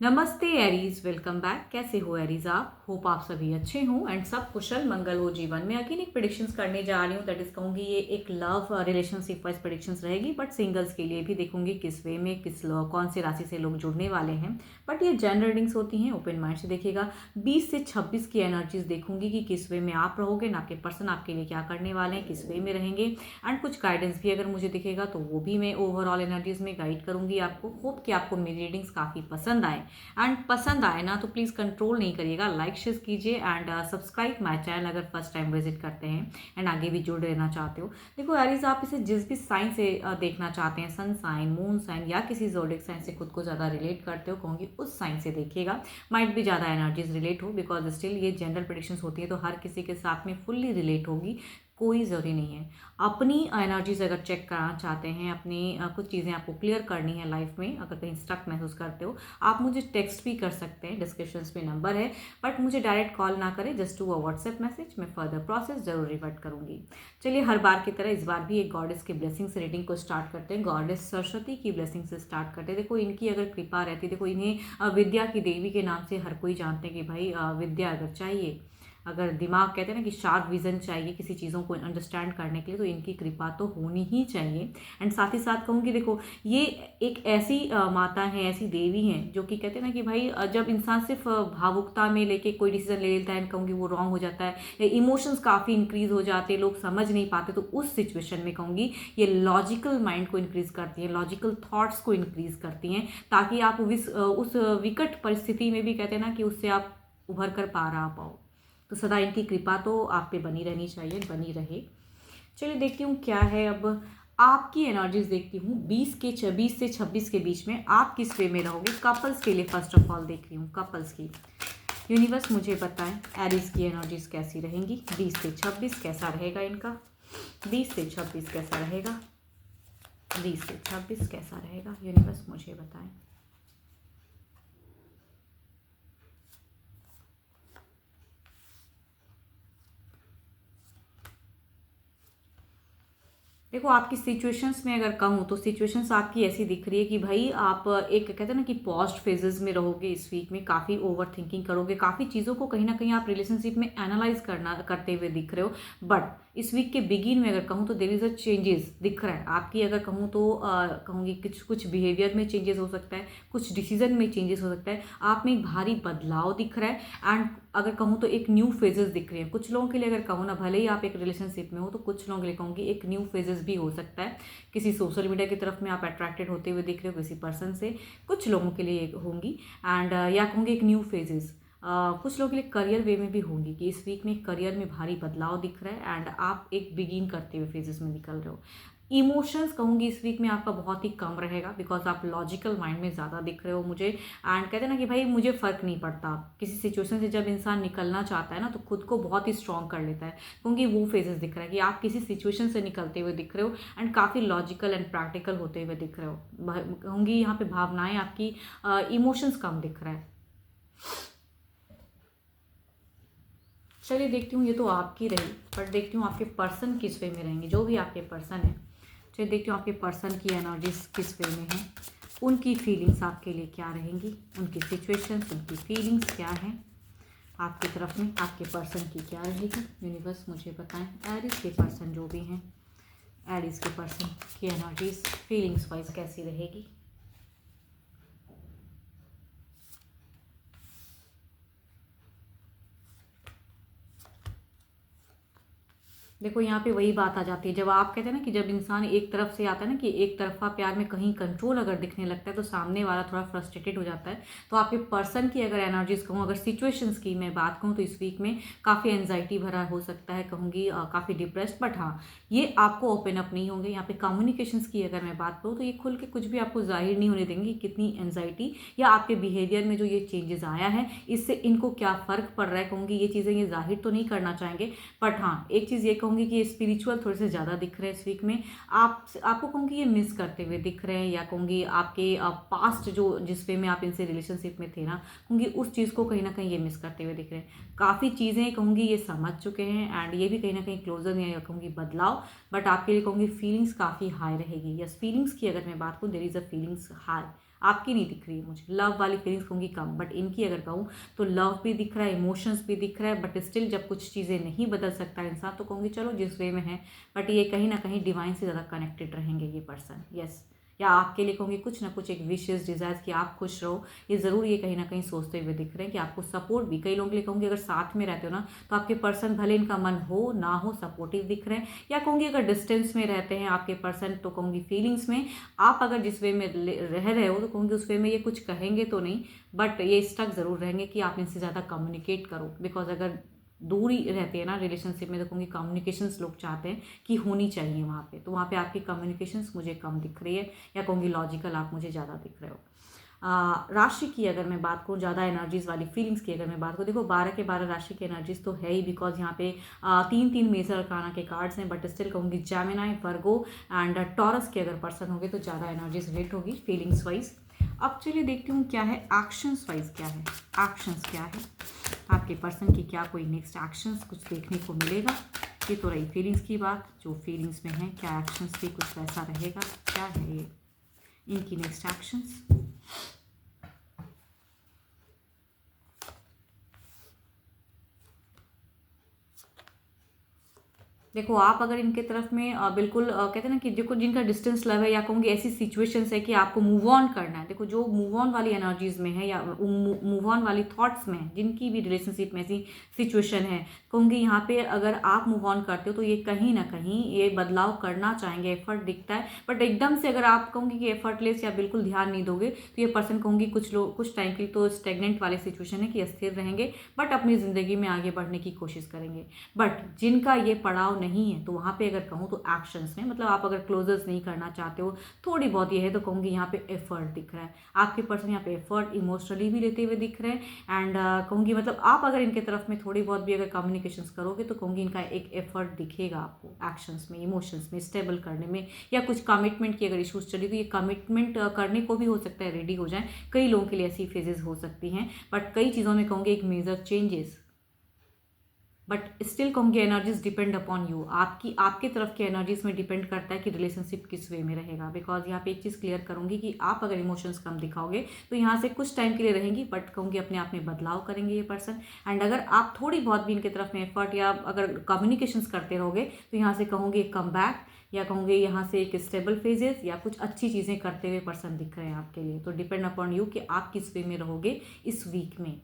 नमस्ते Aries, welcome back. कैसे हो एरीज? आप होप आप सभी अच्छे हों एंड सब कुशल मंगल हो जीवन में। अगेन एक प्रेडिक्शंस करने जा रही हूँ, दैट इज कहूँगी ये एक लव रिलेशनशिप वाइज प्रेडिक्शंस रहेगी, बट सिंगल्स के लिए भी देखूंगी किस वे में किस लोग कौन सी राशि से लोग जुड़ने वाले हैं। बट ये जनरल रीडिंग्स होती हैं, ओपन माइंड से देखिएगा। 20 से 26 की एनर्जीज देखूंगी कि किस वे में आप रहोगे ना, आपके पर्सन आपके लिए क्या करने वाले हैं, किस वे में रहेंगे। एंड कुछ गाइडेंस भी अगर मुझे दिखेगा तो वो भी मैं ओवरऑल एनर्जीज में गाइड करूंगी आपको। होप कि आपको मेरी रीडिंग्स काफ़ी पसंद आए एंड पसंद आए ना तो प्लीज़ कंट्रोल नहीं करिएगा, लाइक शेयर कीजिए एंड सब्सक्राइब माय चैनल अगर फर्स्ट टाइम विजिट करते हैं एंड आगे भी जुड़ रहना चाहते हो। देखो एरीज, आप इसे जिस भी साइन से देखना चाहते हैं, सन साइन, मून साइन या किसी ज़ोडिएक साइन से खुद को ज़्यादा रिलेट करते हो, कहूँगी उस साइन से देखिएगा। माइट भी ज़्यादा एनर्जीज रिलेट हो, बिकॉज स्टिल ये जनरल प्रेडिक्शंस होती है तो हर किसी के साथ में फुल्ली रिलेट होगी, कोई ज़रूरी नहीं है। अपनी एनर्जीज अगर चेक कराना चाहते हैं, अपनी कुछ चीज़ें आपको क्लियर करनी है लाइफ में, अगर कहीं स्टक महसूस करते हो, आप मुझे टेक्स्ट भी कर सकते हैं, डिस्क्रिप्शन में नंबर है। बट मुझे डायरेक्ट कॉल ना करें, just to a WhatsApp message, मैं फर्दर प्रोसेस जरूर रिवर्ट करूंगी। चलिए, हर बार की तरह इस बार भी एक गॉडेस की ब्लेसिंग से रीडिंग को स्टार्ट करते हैं। गॉडेस सरस्वती की ब्लेसिंग से स्टार्ट करते हैं। देखो, इनकी अगर कृपा रहती, देखो इन्हें विद्या की देवी के नाम से हर कोई जानते हैं कि भाई विद्या अगर चाहिए, अगर दिमाग कहते हैं ना कि शार्प विजन चाहिए किसी चीज़ों को अंडरस्टैंड करने के लिए, तो इनकी कृपा तो होनी ही चाहिए। एंड साथ ही साथ कहूँगी, देखो ये एक ऐसी माता है, ऐसी देवी हैं जो कि कहते हैं ना कि भाई जब इंसान सिर्फ भावुकता में लेके कोई डिसीजन ले लेता है, कहूँगी वो रॉन्ग हो जाता है, इमोशंस काफ़ी इंक्रीज हो जाते हैं, लोग समझ नहीं पाते, तो उस सिचुएशन में कहूँगी ये लॉजिकल माइंड को इंक्रीज करती है, लॉजिकल थॉट्स को इंक्रीज करती हैं, ताकि आप उस विकट परिस्थिति में भी कहते हैं ना कि उससे आप उभर कर पार आ पाओ। तो सदा इनकी कृपा तो आप पे बनी रहनी चाहिए, बनी रहे। चलिए देखती हूँ क्या है अब आपकी एनर्जीज। देखती हूँ 20 से 26 के बीच में आप किस वे में रहोगे। कपल्स के लिए फर्स्ट ऑफ ऑल देख रही हूँ, कपल्स की यूनिवर्स मुझे बताएं एरीज की एनर्जीज कैसी रहेंगी। 20 से 26 कैसा रहेगा इनका, 20 से 26 कैसा रहेगा, 20 से 26 कैसा रहेगा, यूनिवर्स मुझे बताएं। देखो, आपकी सिचुएशंस में अगर कहूँ तो सिचुएशंस आपकी ऐसी दिख रही है कि भाई आप एक कहते हैं ना कि पॉस्ट फेजेस में रहोगे इस वीक में, काफ़ी ओवर थिंकिंग करोगे, काफ़ी चीज़ों को कहीं ना कहीं आप रिलेशनशिप में एनालाइज करते हुए दिख रहे हो। बट इस वीक के बिगिन में अगर कहूँ तो देयर इज़ अ चेंजेस दिख रहा है आपकी। अगर कहूँ तो कहूँगी कुछ बिहेवियर में चेंजेस हो सकता है, कुछ डिसीजन में चेंजेस हो सकता है, आप में एक भारी बदलाव दिख रहा है। एंड अगर कहूँ तो एक न्यू फेजेस दिख रहे हैं कुछ लोगों के लिए। अगर कहूँ ना, भले ही आप एक रिलेशनशिप में हो, तो कुछ लोगों के लिए कहूँगी एक न्यू फेजेस भी हो सकता है। किसी सोशल मीडिया की तरफ में आप अट्रैक्टेड होते हुए दिख रहे हो किसी पर्सन से, कुछ लोगों के लिए होंगी। एंड या कहूँगी एक न्यू फेजेस कुछ लोगों के लिए करियर वे में भी होंगी कि इस वीक में करियर में भारी बदलाव दिख रहा है एंड आप एक बिगिन करते हुए फेजेस में निकल रहे हो। इमोशंस कहूँगी इस वीक में आपका बहुत ही कम रहेगा, बिकॉज आप लॉजिकल माइंड में ज़्यादा दिख रहे हो मुझे। एंड कहते हैं ना कि भाई मुझे फ़र्क नहीं पड़ता, किसी सिचुएशन से जब इंसान निकलना चाहता है ना तो खुद को बहुत ही स्ट्रॉन्ग कर लेता है, क्योंकि वो फेजेस दिख रहा है कि आप किसी सिचुएशन से निकलते हुए दिख रहे हो एंड काफ़ी लॉजिकल एंड प्रैक्टिकल होते हुए दिख रहे हो। कहूँगी यहाँ पे भावनाएं आपकी, इमोशंस कम दिख रहा है। चलिए देखती हूँ, ये तो आपकी रही, पर देखती हूँ आपके पर्सन किस वे में रहेंगे, जो भी आपके पर्सन है। चलिए देखती हूँ आपके पर्सन की एनर्जीज किस वे में है, उनकी फीलिंग्स आपके लिए क्या रहेंगी, उनकी सिचुएशंस, उनकी फीलिंग्स क्या हैं आपकी तरफ में, आपके पर्सन की क्या रहेगी। यूनिवर्स मुझे बताएं एरीज के पर्सन जो भी हैं, एरीज के पर्सन की एनर्जीज फीलिंग्स वाइज कैसी रहेगी। देखो, यहाँ पे वही बात आ जाती है, जब आप कहते हैं ना कि जब इंसान एक तरफ से आता है ना कि एक तरफा प्यार में कहीं कंट्रोल अगर दिखने लगता है तो सामने वाला थोड़ा फ्रस्ट्रेटेड हो जाता है। तो आपके पर्सन की अगर एनर्जीज कहूँ, अगर सिचुएशंस की मैं बात कहूँ, तो इस वीक में काफ़ी एनजाइटी भरा हो सकता है, कहूँगी काफ़ी डिप्रेस्ड। बट हाँ, ये आपको ओपन अप नहीं होंगे। यहाँ पे कम्युनिकेशंस की अगर मैं बात करूँ तो ये खुल के कुछ भी आपको जाहिर नहीं होने देंगे कितनी एनजाइटी या आपके बिहेवियर में जो ये चेंजेस आया है इससे इनको क्या फ़र्क पड़ रहा है, कहूँगी ये चीज़ें ये जाहिर तो नहीं करना चाहेंगे। बट हाँ, एक चीज़ ये कहूँगी कि स्पिरिचुअल थोड़े से ज़्यादा दिख रहे हैं इस वीक में। आपको कहूँगी ये मिस करते हुए दिख रहे हैं, या कहूँगी आपके पास्ट जो जिस वे में आप इनसे रिलेशनशिप में थे ना, कहूँगी उस चीज़ को कहीं ना कहीं ये मिस करते हुए दिख रहे हैं। काफ़ी चीज़ें कहूँगी ये समझ चुके हैं एंड ये भी कहीं ना कहीं क्लोजर या कहूँगी बदलाव। बट आपके लिए कहूँगी फीलिंग्स काफ़ी हाई रहेगी। यस, फीलिंग्स की अगर मैं बात करूँ, there is a feelings high आपकी नहीं दिख रही है मुझे, लव वाली फीलिंग्स कहूँगी कम, बट इनकी अगर कहूँ तो लव भी दिख रहा है, इमोशंस भी दिख रहा है, बट स्टिल जब कुछ चीज़ें नहीं बदल सकता इंसान तो कहूँगी चलो जिस वे में है, बट ये कहीं ना कहीं डिवाइन से ज़्यादा कनेक्टेड रहेंगे ये पर्सन। यस, या आपके लिए कहूँगी कुछ ना कुछ एक विशेष डिज़ायर्स कि आप खुश रहो, ये ज़रूर ये कहीं ना कहीं सोचते हुए दिख रहे हैं कि आपको सपोर्ट भी, कई लोगों के लिए कहूँगी अगर साथ में रहते हो ना तो आपके पर्सन भले इनका मन हो ना हो सपोर्टिव दिख रहे हैं, या कहूँगी अगर डिस्टेंस में रहते हैं आपके पर्सन तो कहूँगी फीलिंग्स में आप अगर जिस वे में रह रहे हो तो कहूँगी उस वे में ये कुछ कहेंगे तो नहीं, बट ये स्टक ज़रूर रहेंगे कि आप इनसे ज़्यादा कम्युनिकेट करो, बिकॉज अगर दूरी रहती है ना रिलेशनशिप में तो कहूँगी कम्युनिकेशंस लोग चाहते हैं कि होनी चाहिए वहाँ पे, तो वहाँ पे आपकी कम्युनिकेशंस मुझे कम दिख रही है, या कहूँगी लॉजिकल आप मुझे ज़्यादा दिख रहे हो। राशि की अगर मैं बात करूँ, ज़्यादा एनर्जीज वाली फीलिंग्स की अगर मैं बात करूँ, देखो 12 के 12 राशि की एनर्जीज तो है ही, बिकॉज यहाँ पे 3 मेजर अरकाना के कार्ड्स हैं, बट स्टिल कहूँगी जेमिनी, वर्गो एंड टॉरस के अगर पर्सन होंगे तो ज़्यादा एनर्जीज रिलेट होगी फीलिंग्स वाइज। अब चलिए देखती हूँ क्या है एक्शंस वाइज, क्या है एक्शंस, क्या है आपके पर्सन की, क्या कोई नेक्स्ट एक्शंस कुछ देखने को मिलेगा। ये तो रही फीलिंग्स की बात, जो फीलिंग्स में है, क्या एक्शंस भी कुछ वैसा रहेगा, क्या है ये इनकी नेक्स्ट एक्शंस। देखो आप अगर इनके तरफ में बिल्कुल कहते हैं ना कि देखो जिनका डिस्टेंस लव है, या कहूँगी ऐसी सिचुएशंस है कि आपको मूव ऑन करना है, देखो जो मूव ऑन वाली एनर्जीज में है या मूव ऑन वाली थॉट्स में है, जिनकी भी रिलेशनशिप में ऐसी सिचुएशन है, कहूँगी यहाँ पे अगर आप मूव ऑन करते हो तो ये कहीं ना कहीं ये बदलाव करना चाहेंगे, एफर्ट दिखता है, बट एकदम से अगर आप कहूँगी कि एफर्टलेस या बिल्कुल ध्यान नहीं दोगे तो ये पर्सन कहूँगी कुछ लोग कुछ टाइम के लिए तो स्टेगनेंट वाली सिचुएशन है कि अस्थिर रहेंगे, बट अपनी ज़िंदगी में आगे बढ़ने की कोशिश करेंगे। बट जिनका ये पड़ाव नहीं है तो वहाँ पे अगर कहूँ तो एक्शंस में, मतलब आप अगर क्लोजर्स नहीं करना चाहते हो, थोड़ी बहुत ये है तो कहूँगी यहाँ पे एफर्ट दिख रहा है, आपके पर्सन यहाँ पे एफर्ट इमोशनली भी लेते हुए दिख रहे हैं, एंड कहूँगी मतलब आप अगर इनके तरफ में थोड़ी बहुत भी अगर कम्युनिकेशंस करोगे तो कहूँगी इनका एक एफर्ट दिखेगा आपको एक्शंस में, इमोशंस में स्टेबल करने में, या कुछ कमिटमेंट की अगर इशूज चली तो ये कमिटमेंट करने को भी हो सकता है रेडी हो जाए, कई लोगों के लिए ऐसी फेजेस हो सकती हैं, बट कई चीज़ों में कहूँगी एक मेजर चेंजेस, बट स्टिल कहूँगी एनर्जीज डिपेंड अपॉन यू, आपकी तरफ की एनर्जीज में डिपेंड करता है कि रिलेशनशिप किस वे में रहेगा, बिकॉज यहाँ पे एक चीज़ क्लियर करूँगी कि आप अगर इमोशंस कम दिखाओगे तो यहाँ से कुछ टाइम के लिए रहेंगी, बट कहूँगी अपने आप में बदलाव करेंगे ये पर्सन, एंड अगर आप थोड़ी बहुत भी इनके तरफ में एफर्ट या अगर कम्युनिकेशंस करते रहोगे तो यहाँ से कहूँगी एक कम बैक, या कहूँगी यहाँ से एक स्टेबल फेजेस या कुछ अच्छी चीज़ें करते हुए पर्सन दिख रहे हैं आपके लिए, तो डिपेंड अपॉन यू कि आप किस वे में रहोगे इस वीक में।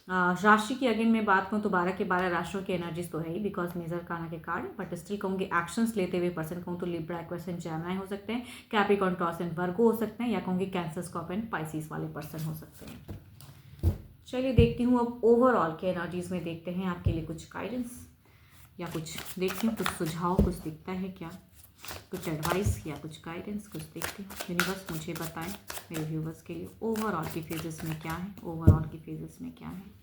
राशि की अगेन मैं बात करूँ तो 12 के 12 राशियों की एनर्जीज तो है ही, बिकॉज मेजर काना के कार्ड, बट स्टिल कहूँगी एक्शंस लेते हुए पर्सन कहूँ तो लिब्रा, एक्वेरियस एंड जेमिनी हो सकते हैं, कैप्रिकॉर्न, टॉरस एंड वर्गो हो सकते हैं, या कहूँगी कैंसर, स्कॉर्पियो एंड पाइसिस वाले पर्सन हो सकते हैं। चलिए देखती हूँ अब ओवरऑल के एनर्जीज में देखते हैं आपके लिए कुछ गाइडेंस, या कुछ देखती हूँ कुछ सुझाव कुछ दिखता है क्या, कुछ एडवाइस या कुछ गाइडेंस कुछ देखती हूँ। यूनिवर्स मुझे बताएं मेरे व्यूवर्स के लिए ओवरऑल की फेजेस में क्या है, ओवरऑल की फेजेस में क्या है।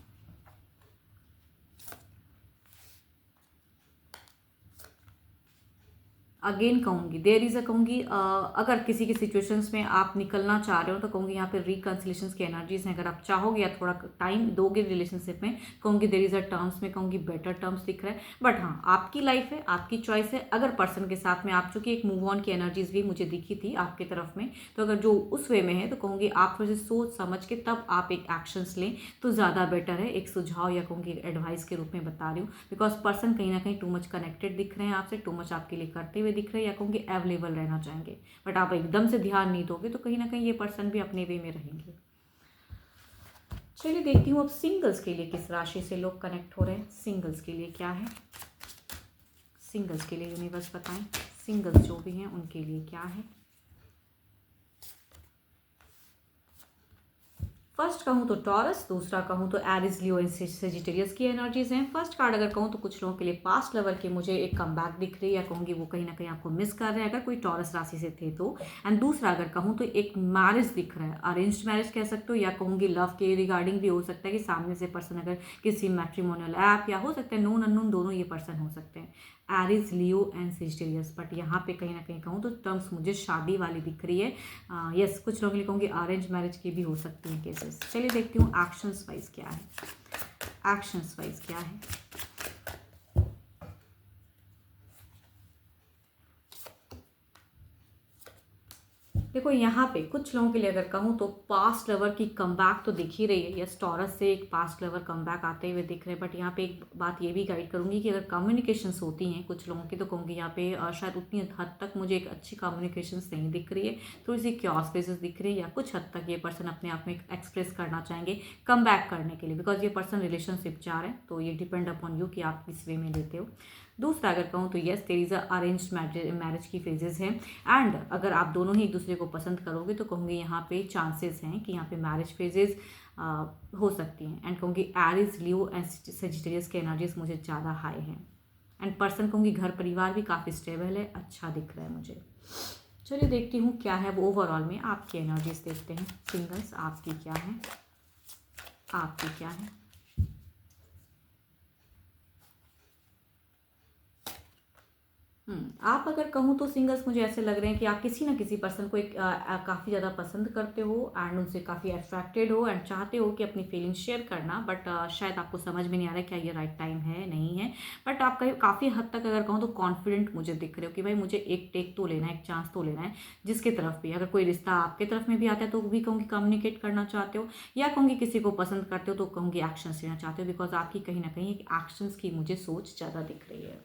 अगेन कहूँगी देयर इज़ अ कहूँगी अगर किसी की सिचुएशंस में आप निकलना चाह रहे हो तो कहूँगी यहाँ पे रिकन्सिलेशंस की एनर्जीज हैं, अगर आप चाहोगे या थोड़ा टाइम दोगे रिलेशनशिप में, कहूँगी देयर इज़ अ टर्म्स में कहूँगी बेटर टर्म्स दिख रहा है, बट हाँ आपकी लाइफ है, आपकी चॉइस है, अगर पर्सन के साथ में आप चूँकि एक मूव ऑन की एनर्जीज भी मुझे दिखी थी आपकी तरफ में, तो अगर जो उस वे में है तो कहूँगी आप थोड़ी सी सोच समझ के तब आप एक एक्शंस लें तो ज़्यादा बेटर है, एक सुझाव या कहूँगी एडवाइस के रूप में बता रही हूँ, बिकॉज पर्सन कहीं ना कहीं टू मच कनेक्टेड दिख रहे हैं आपसे, टू मच आपके लिए करते हुए दिख रहे हैं, या कहूँगी अवेलेबल रहना चाहेंगे, बट आप एकदम से ध्यान नहीं दोगे तो कहीं ना कहीं ये पर्सन भी अपने वे में रहेंगे। चलिए देखती हूँ अब सिंगल्स के लिए किस राशि से लोग कनेक्ट हो रहे हैं, सिंगल्स के लिए क्या है, सिंगल्स के लिए यूनिवर्स बताएं, सिंगल्स जो भी हैं उनके लिए क्या है। फर्स्ट कहूँ तो टॉरस, दूसरा कहूँ तो एरिस, लियो एंड सेजिटेरियस की एनर्जीज हैं। फर्स्ट कार्ड अगर कहूँ तो कुछ लोगों के लिए पास्ट लवर के मुझे एक कमबैक दिख रही है, या कहूँगी वो कहीं ना कहीं आपको मिस कर रहे हैं अगर कोई टॉरस राशि से थे तो, एंड दूसरा अगर कहूँ तो एक मैरिज दिख रहा है, अरेंज्ड मैरिज कह सकते हो, या कहूँगी लव के रिगार्डिंग भी हो सकता है कि सामने से पर्सन अगर किसी मैट्रिमोनियल ऐप, या हो सकता है नोन अननोन दोनों ये पर्सन हो सकते हैं, Aries, Leo and Sagittarius, but यहाँ पे कहीं ना कहीं कहूँ तो टर्म्स मुझे शादी वाली दिख रही है। यस कुछ लोगों के लिए कहूँगी अरेंज मैरिज की भी हो सकती हैं केसेस। चलिए देखती हूँ एक्शंस वाइज क्या है, एक्शंस वाइज क्या है। देखो यहाँ पे कुछ लोगों के लिए अगर कहूँ तो पास्ट लवर की कमबैक तो दिख ही रही है। यस, टॉरस से एक पास्ट लवर कमबैक आते हुए दिख रहे हैं, बट यहाँ पे एक बात ये भी गाइड करूँगी कि अगर कम्युनिकेशंस होती हैं कुछ लोगों की, तो कहूँगी यहाँ पे शायद उतनी हद तक मुझे एक अच्छी कम्युनिकेशंस नहीं दिख रही है, थोड़ी सी क्योस फेजेस दिख रही है, या कुछ हद तक ये पर्सन अपने आप में एक्सप्रेस करना चाहेंगे कम बैक करने के लिए, बिकॉज ये पर्सन रिलेशनशिप चाह रहे हैं। तो ये डिपेंड अपॉन यू कि आप किस वे में लेते हो। दूसरा अगर कहूँ तो yes, there is a arranged marriage की फेजेस हैं, एंड अगर आप दोनों ही एक दूसरे को पसंद करोगे तो कहूँगी यहाँ पे चांसेस हैं कि यहाँ पे मैरिज फेजेस हो सकती हैं। एंड कहूँगी एरीज, लियो एंड सेजिटेरियस के एनर्जीज मुझे ज़्यादा हाई हैं। एंड पर्सन कहूँगी घर परिवार भी काफ़ी स्टेबल है, अच्छा दिख रहा है मुझे। चलिए देखती हूँ क्या है वो ओवरऑल में आपकी एनर्जीज देखते हैं। सिंगल्स आपकी क्या है, आपकी क्या है। आप अगर कहूँ तो सिंगल्स मुझे ऐसे लग रहे हैं कि आप किसी ना किसी पर्सन को एक काफ़ी ज़्यादा पसंद करते हो एंड उनसे काफ़ी अट्रैक्टेड हो एंड चाहते हो कि अपनी फीलिंग्स शेयर करना, बट शायद आपको समझ में नहीं आ रहा है क्या ये राइट टाइम है नहीं है। बट आप काफ़ी हद तक अगर कहूँ तो कॉन्फिडेंट मुझे दिख रहे हो कि भाई मुझे एक टेक तो लेना है, एक चांस तो लेना है। जिसकी तरफ भी अगर कोई रिश्ता आपके तरफ में भी आता है तो भी कहूँगी कम्युनिकेट करना चाहते हो, या कहूँगी किसी को पसंद करते हो तो कहूँगी एक्शंस लेना चाहते हो, बिकॉज आपकी कहीं ना कहीं एक्शंस की मुझे सोच ज़्यादा दिख रही है।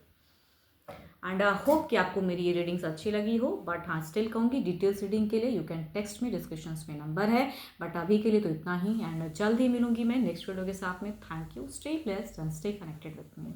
एंड होप कि आपको मेरी ये रीडिंग्स अच्छी लगी हो, बट हाँ स्टिल कहूँगी डिटेल्स रीडिंग के लिए you can text me, descriptions में नंबर है। बट अभी के लिए तो इतना ही, एंड जल्द ही मिलूंगी मैं नेक्स्ट वीडियो के साथ में। Thank you, stay blessed and stay connected with me.